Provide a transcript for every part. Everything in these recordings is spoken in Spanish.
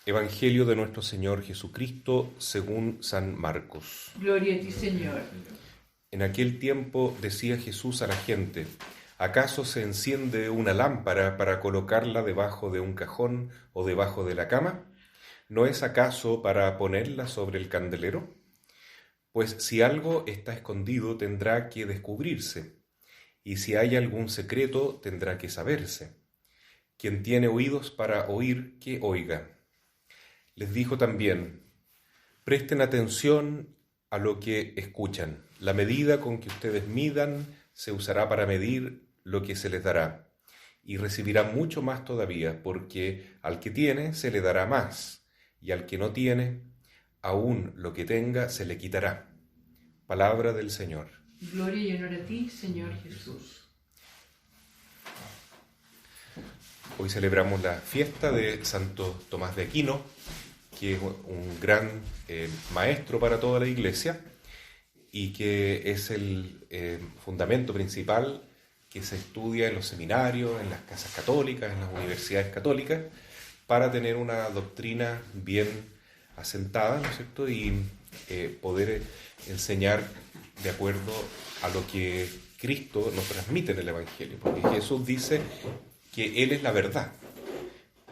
Evangelio de nuestro Señor Jesucristo según San Marcos. Gloria a ti, Señor. En aquel tiempo decía Jesús a la gente: ¿acaso se enciende una lámpara para colocarla debajo de un cajón o debajo de la cama? ¿No es acaso para ponerla sobre el candelero? Pues si algo está escondido tendrá que descubrirse, y si hay algún secreto tendrá que saberse. Quien tiene oídos para oír, que oiga. Les dijo también: presten atención a lo que escuchan. La medida con que ustedes midan se usará para medir lo que se les dará. Y recibirán mucho más todavía, porque al que tiene se le dará más, y al que no tiene, aún lo que tenga se le quitará. Palabra del Señor. Gloria y honor a ti, Señor Jesús. Hoy celebramos la fiesta de Santo Tomás de Aquino, que es un gran maestro para toda la Iglesia y que es el fundamento principal que se estudia en los seminarios, en las casas católicas, en las universidades católicas, para tener una doctrina bien asentada, ¿no es cierto? Y poder enseñar de acuerdo a lo que Cristo nos transmite en el Evangelio, porque Jesús dice que Él es la verdad.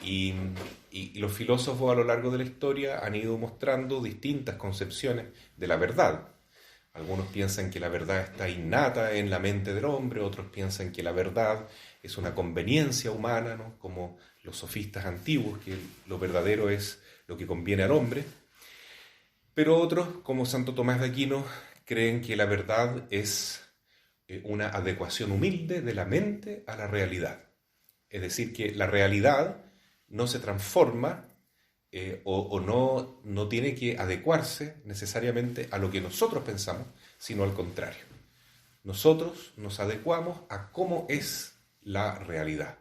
Y los filósofos a lo largo de la historia han ido mostrando distintas concepciones de la verdad. Algunos piensan que la verdad está innata en la mente del hombre, otros piensan que la verdad es una conveniencia humana, ¿no? Como los sofistas antiguos, que lo verdadero es lo que conviene al hombre. Pero otros, como Santo Tomás de Aquino, creen que la verdad es una adecuación humilde de la mente a la realidad. Es decir, que la realidad no se transforma o no tiene que adecuarse necesariamente a lo que nosotros pensamos, sino al contrario. Nosotros nos adecuamos a cómo es la realidad.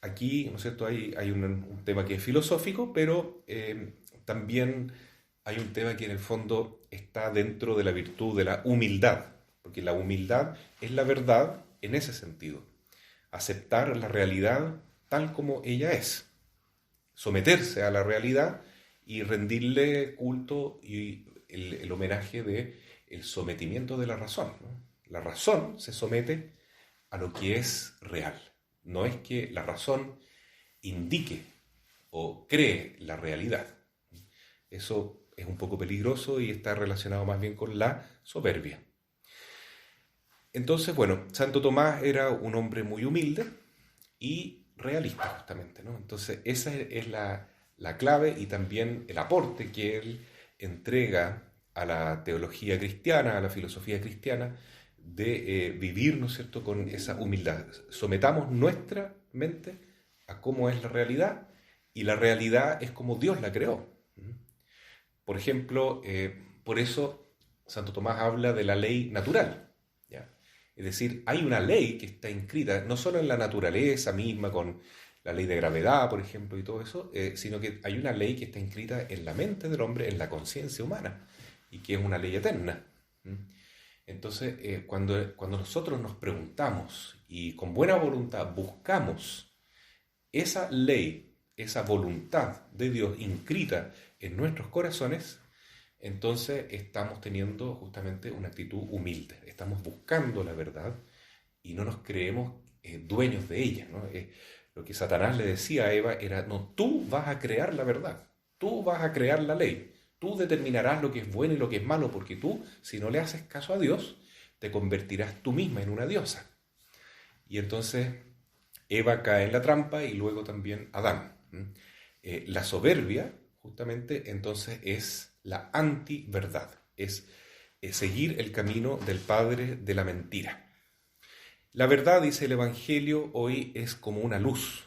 Aquí, ¿no es cierto?, hay un tema que es filosófico, pero también hay un tema que en el fondo está dentro de la virtud de la humildad, porque la humildad es la verdad en ese sentido. Aceptar la realidad tal como ella es, someterse a la realidad y rendirle culto y el homenaje de el sometimiento de la razón, ¿no? La razón se somete a lo que es real. No es que la razón indique o cree la realidad. Eso es un poco peligroso y está relacionado más bien con la soberbia. Entonces, bueno, Santo Tomás era un hombre muy humilde y realista, justamente, ¿no? Entonces, esa es la clave y también el aporte que él entrega a la teología cristiana, a la filosofía cristiana, de vivir, ¿no es cierto?, con esa humildad. Sometamos nuestra mente a cómo es la realidad, y la realidad es como Dios la creó. Por ejemplo, por eso Santo Tomás habla de la ley natural, ¿ya? Es decir, hay una ley que está inscrita no solo en la naturaleza misma, con la ley de gravedad, por ejemplo, y todo eso, sino que hay una ley que está inscrita en la mente del hombre, en la conciencia humana, y que es una ley eterna. Entonces, cuando nosotros nos preguntamos y con buena voluntad buscamos esa ley, esa voluntad de Dios inscrita en nuestros corazones, entonces estamos teniendo justamente una actitud humilde. Estamos buscando la verdad y no nos creemos dueños de ella, ¿no? Lo que Satanás le decía a Eva era: no, tú vas a crear la verdad, tú vas a crear la ley, tú determinarás lo que es bueno y lo que es malo, porque tú, si no le haces caso a Dios, te convertirás tú misma en una diosa. Y entonces Eva cae en la trampa y luego también Adán. La soberbia, justamente, entonces es la antiverdad, es seguir el camino del padre de la mentira. La verdad, dice el Evangelio, hoy es como una luz.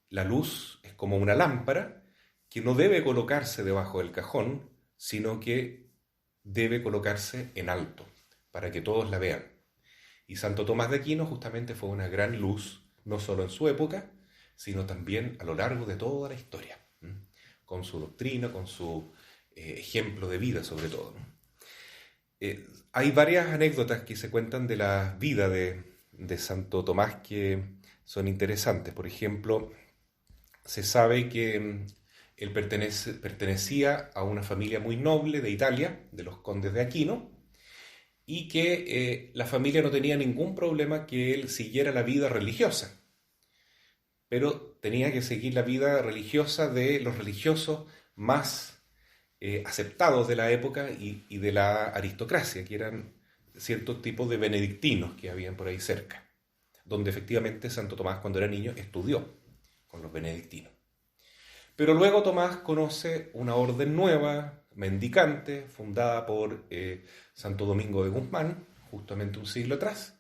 La luz es como una lámpara que no debe colocarse debajo del cajón, sino que debe colocarse en alto, para que todos la vean. Y Santo Tomás de Aquino justamente fue una gran luz, no solo en su época, sino también a lo largo de toda la historia, con su doctrina, con su ejemplo de vida sobre todo, ¿no? Hay varias anécdotas que se cuentan de la vida de Santo Tomás que son interesantes. Por ejemplo, se sabe que él pertenecía a una familia muy noble de Italia, de los condes de Aquino, y que la familia no tenía ningún problema que él siguiera la vida religiosa, pero tenía que seguir la vida religiosa de los religiosos más aceptados de la época y de la aristocracia, que eran ciertos tipos de benedictinos que habían por ahí cerca, donde efectivamente Santo Tomás cuando era niño estudió con los benedictinos. Pero luego Tomás conoce una orden nueva, mendicante, fundada por Santo Domingo de Guzmán, justamente un siglo atrás,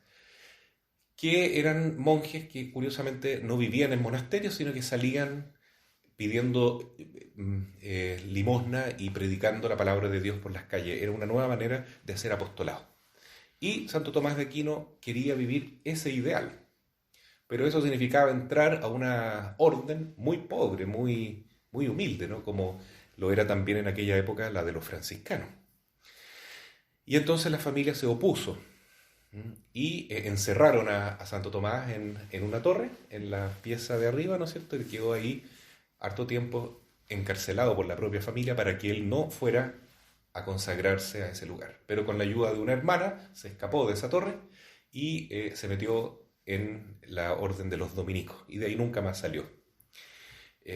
que eran monjes que curiosamente no vivían en monasterios, sino que salían pidiendo limosna y predicando la palabra de Dios por las calles. Era una nueva manera de hacer apostolado. Y Santo Tomás de Aquino quería vivir ese ideal. Pero eso significaba entrar a una orden muy pobre, muy humilde, ¿no? Como lo era también en aquella época la de los franciscanos. Y entonces la familia se opuso y encerraron a Santo Tomás en una torre, en la pieza de arriba, ¿no es cierto? Y quedó ahí harto tiempo encarcelado por la propia familia para que él no fuera a consagrarse a ese lugar. Pero con la ayuda de una hermana se escapó de esa torre y se metió en la orden de los dominicos y de ahí nunca más salió.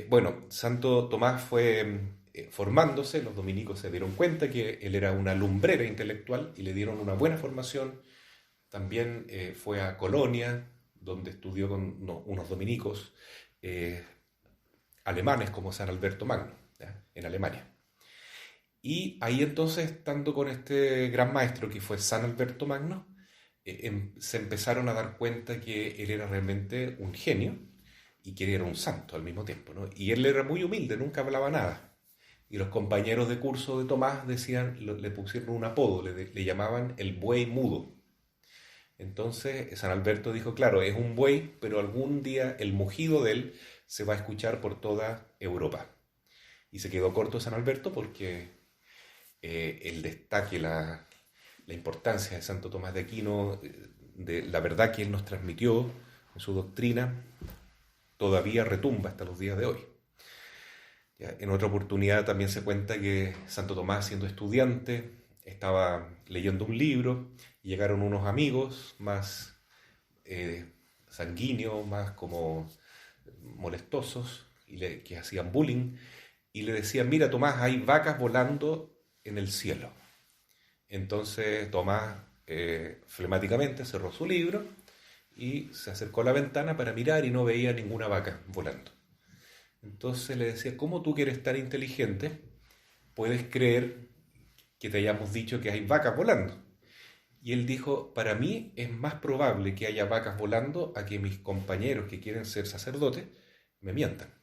Bueno, Santo Tomás fue formándose, los dominicos se dieron cuenta que él era una lumbrera intelectual y le dieron una buena formación. También fue a Colonia, donde estudió con unos dominicos alemanes como San Alberto Magno, ¿ya? En Alemania. Y ahí entonces, estando con este gran maestro que fue San Alberto Magno, se empezaron a dar cuenta que él era realmente un genio y que él era un santo al mismo tiempo, ¿no? Y él era muy humilde, nunca hablaba nada. Y los compañeros de curso de Tomás le pusieron un apodo, le llamaban el buey mudo. Entonces San Alberto dijo, claro, es un buey, pero algún día el mugido de él se va a escuchar por toda Europa. Y se quedó corto San Alberto porque el destaque, la importancia de Santo Tomás de Aquino, de la verdad que él nos transmitió en su doctrina, todavía retumba hasta los días de hoy. Ya, en otra oportunidad también se cuenta que Santo Tomás, siendo estudiante, estaba leyendo un libro y llegaron unos amigos más sanguíneos, más como molestosos, que hacían bullying, y le decían, mira Tomás, hay vacas volando en el cielo. Entonces Tomás flemáticamente cerró su libro y se acercó a la ventana para mirar y no veía ninguna vaca volando. Entonces le decía, ¿cómo tú que eres tan inteligente puedes creer que te hayamos dicho que hay vacas volando? Y él dijo, para mí es más probable que haya vacas volando a que mis compañeros que quieren ser sacerdotes me mientan.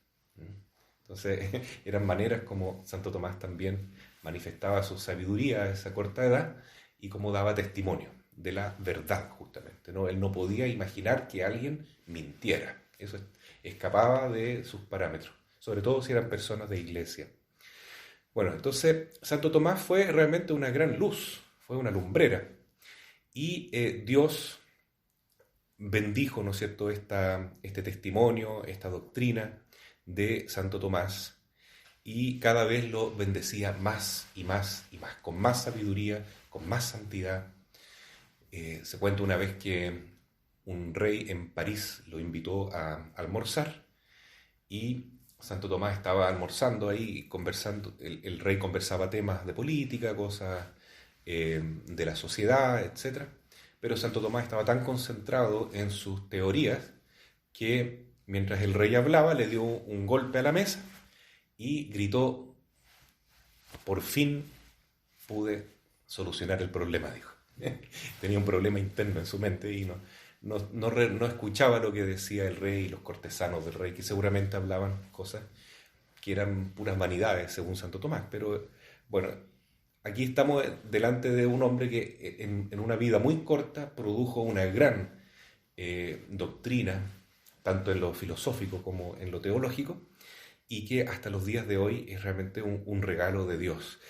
Entonces eran maneras como Santo Tomás también manifestaba su sabiduría a esa corta edad y cómo daba testimonio de la verdad justamente, ¿no? Él no podía imaginar que alguien mintiera. Eso escapaba de sus parámetros, sobre todo si eran personas de iglesia. Bueno, entonces Santo Tomás fue realmente una gran luz, fue una lumbrera. Y Dios bendijo, ¿no es cierto?, este testimonio, esta doctrina de Santo Tomás, y cada vez lo bendecía más y más y más, con más sabiduría, con más santidad. Se cuenta una vez que un rey en París lo invitó a almorzar y Santo Tomás estaba almorzando ahí, conversando. El rey conversaba temas de política, cosas de la sociedad, etc. Pero Santo Tomás estaba tan concentrado en sus teorías que mientras el rey hablaba le dio un golpe a la mesa y gritó, por fin pude solucionar el problema, dijo. Tenía un problema interno en su mente y no escuchaba lo que decía el rey y los cortesanos del rey, que seguramente hablaban cosas que eran puras vanidades, según Santo Tomás. Pero bueno, aquí estamos delante de un hombre que en una vida muy corta produjo una gran doctrina, tanto en lo filosófico como en lo teológico, y que hasta los días de hoy es realmente un regalo de Dios.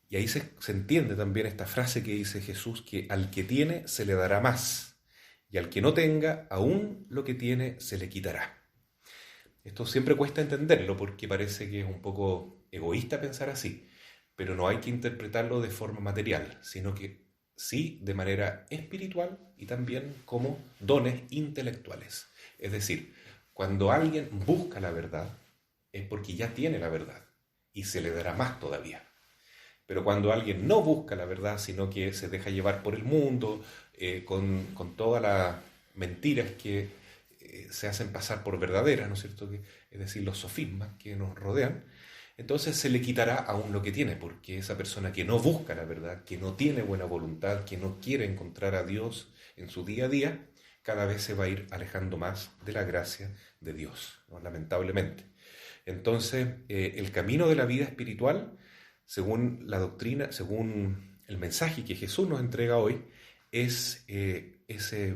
Y ahí se entiende también esta frase que dice Jesús, que al que tiene se le dará más, y al que no tenga, aún lo que tiene se le quitará. Esto siempre cuesta entenderlo porque parece que es un poco egoísta pensar así, pero no hay que interpretarlo de forma material, sino que sí de manera espiritual y también como dones intelectuales. Es decir, cuando alguien busca la verdad, es porque ya tiene la verdad y se le dará más todavía. Pero cuando alguien no busca la verdad, sino que se deja llevar por el mundo, con todas las mentiras que se hacen pasar por verdaderas, ¿no es cierto? Es decir, los sofismas que nos rodean, entonces se le quitará aún lo que tiene, porque esa persona que no busca la verdad, que no tiene buena voluntad, que no quiere encontrar a Dios en su día a día, cada vez se va a ir alejando más de la gracia de Dios, ¿no? Lamentablemente. Entonces, el camino de la vida espiritual, según la doctrina, según el mensaje que Jesús nos entrega hoy, es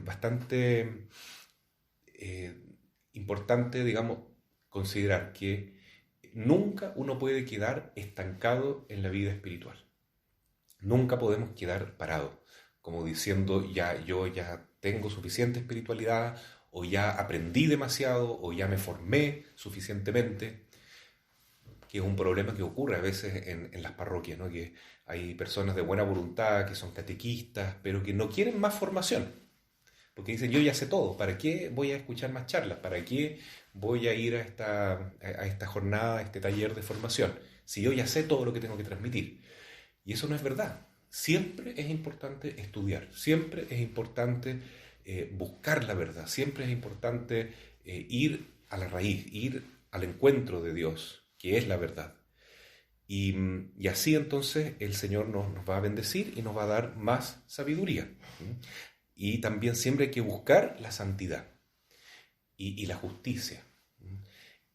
bastante importante, digamos, considerar que nunca uno puede quedar estancado en la vida espiritual. Nunca podemos quedar parados, como diciendo, yo ya tengo suficiente espiritualidad, o ya aprendí demasiado, o ya me formé suficientemente, que es un problema que ocurre a veces en las parroquias, ¿no? Que hay personas de buena voluntad, que son catequistas, pero que no quieren más formación, porque dicen, yo ya sé todo, ¿para qué voy a escuchar más charlas? ¿Para qué voy a ir a esta jornada, a este taller de formación? Si yo ya sé todo lo que tengo que transmitir. Y eso no es verdad. Siempre es importante estudiar, siempre es importante buscar la verdad, siempre es importante ir a la raíz, ir al encuentro de Dios, que es la verdad. Y así entonces el Señor nos va a bendecir y nos va a dar más sabiduría. Y también siempre hay que buscar la santidad y la justicia.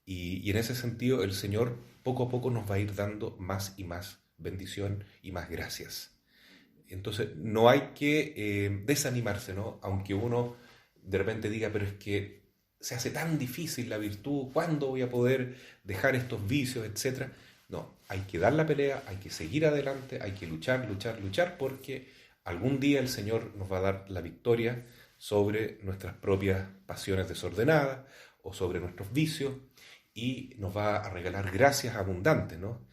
Y en ese sentido el Señor poco a poco nos va a ir dando más y más bendición y más gracias. Entonces no hay que desanimarse, ¿no? Aunque uno de repente diga, pero es que se hace tan difícil la virtud, ¿cuándo voy a poder dejar estos vicios, etcétera? No, hay que dar la pelea, hay que seguir adelante, hay que luchar, luchar, luchar, porque algún día el Señor nos va a dar la victoria sobre nuestras propias pasiones desordenadas o sobre nuestros vicios y nos va a regalar gracias abundantes, ¿no?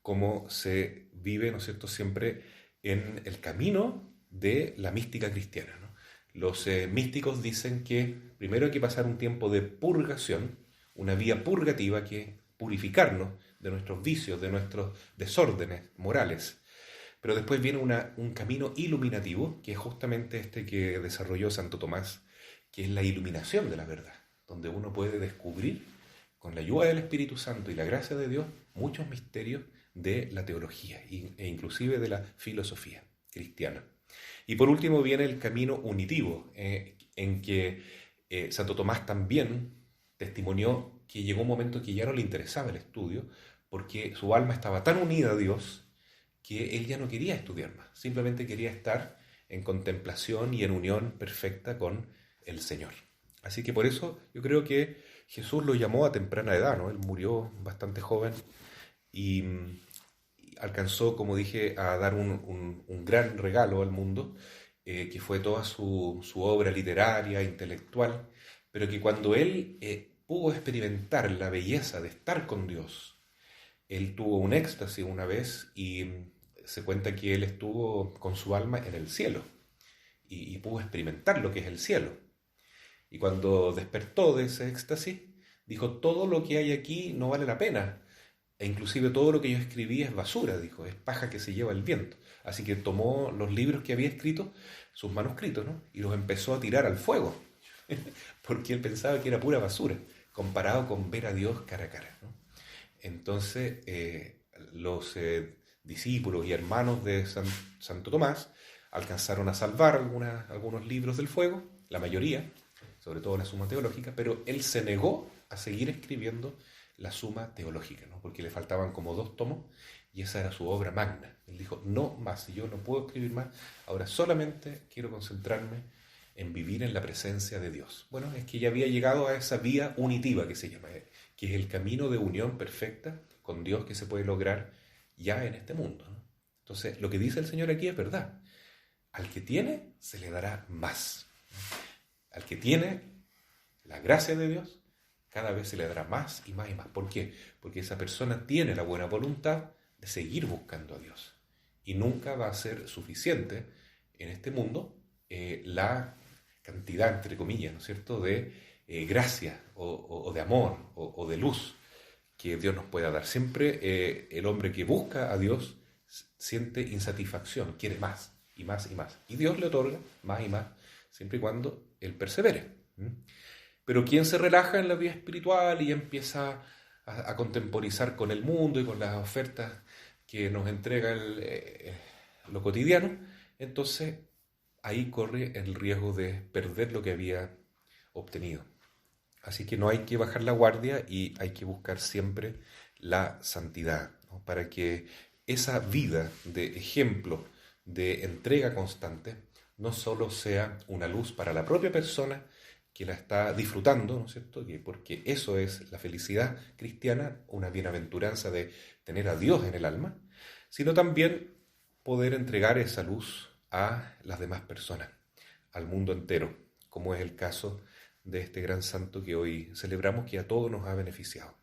Como se vive, ¿no es cierto?, siempre en el camino de la mística cristiana, ¿no? Los místicos dicen que primero hay que pasar un tiempo de purgación, una vía purgativa que es purificarnos de nuestros vicios, de nuestros desórdenes morales. Pero después viene un camino iluminativo, que es justamente este que desarrolló Santo Tomás, que es la iluminación de la verdad, donde uno puede descubrir, con la ayuda del Espíritu Santo y la gracia de Dios, muchos misterios de la teología e inclusive de la filosofía cristiana. Y por último viene el camino unitivo, en que Santo Tomás también testimonió que llegó un momento que ya no le interesaba el estudio, porque su alma estaba tan unida a Dios que él ya no quería estudiar más, simplemente quería estar en contemplación y en unión perfecta con el Señor. Así que por eso yo creo que Jesús lo llamó a temprana edad, ¿no? Él murió bastante joven y alcanzó, como dije, a dar un gran regalo al mundo, que fue toda su obra literaria, intelectual, pero que cuando él pudo experimentar la belleza de estar con Dios, él tuvo un éxtasis una vez y se cuenta que él estuvo con su alma en el cielo y pudo experimentar lo que es el cielo. Y cuando despertó de ese éxtasis, dijo, todo lo que hay aquí no vale la pena. E inclusive todo lo que yo escribí es basura, dijo, es paja que se lleva el viento. Así que tomó los libros que había escrito, sus manuscritos, ¿no? Y los empezó a tirar al fuego, porque él pensaba que era pura basura, comparado con ver a Dios cara a cara, ¿no? Entonces, los discípulos y hermanos de Santo Tomás alcanzaron a salvar algunos libros del fuego, la mayoría, sobre todo la Suma Teológica, pero él se negó a seguir escribiendo la Suma Teológica, ¿no? Porque le faltaban como 2 tomos y esa era su obra magna. Él dijo, no más, yo no puedo escribir más, ahora solamente quiero concentrarme en vivir en la presencia de Dios. Bueno, es que ya había llegado a esa vía unitiva que se llama, que es el camino de unión perfecta con Dios que se puede lograr ya en este mundo, ¿no? Entonces, lo que dice el Señor aquí es verdad. Al que tiene, se le dará más. Al que tiene la gracia de Dios, cada vez se le dará más y más y más. ¿Por qué? Porque esa persona tiene la buena voluntad de seguir buscando a Dios. Y nunca va a ser suficiente en este mundo la cantidad, entre comillas, ¿no es cierto?, de gracia o de amor o de luz que Dios nos pueda dar. Siempre el hombre que busca a Dios siente insatisfacción, quiere más y más y más. Y Dios le otorga más y más, siempre y cuando él persevere. Pero quien se relaja en la vida espiritual y empieza a contemporizar con el mundo y con las ofertas que nos entrega lo cotidiano, entonces ahí corre el riesgo de perder lo que había obtenido. Así que no hay que bajar la guardia y hay que buscar siempre la santidad, ¿no? Para que esa vida de ejemplo, de entrega constante, no solo sea una luz para la propia persona que la está disfrutando, ¿no es cierto? Porque eso es la felicidad cristiana, una bienaventuranza de tener a Dios en el alma, sino también poder entregar esa luz a las demás personas, al mundo entero, como es el caso de este gran santo que hoy celebramos, que a todos nos ha beneficiado.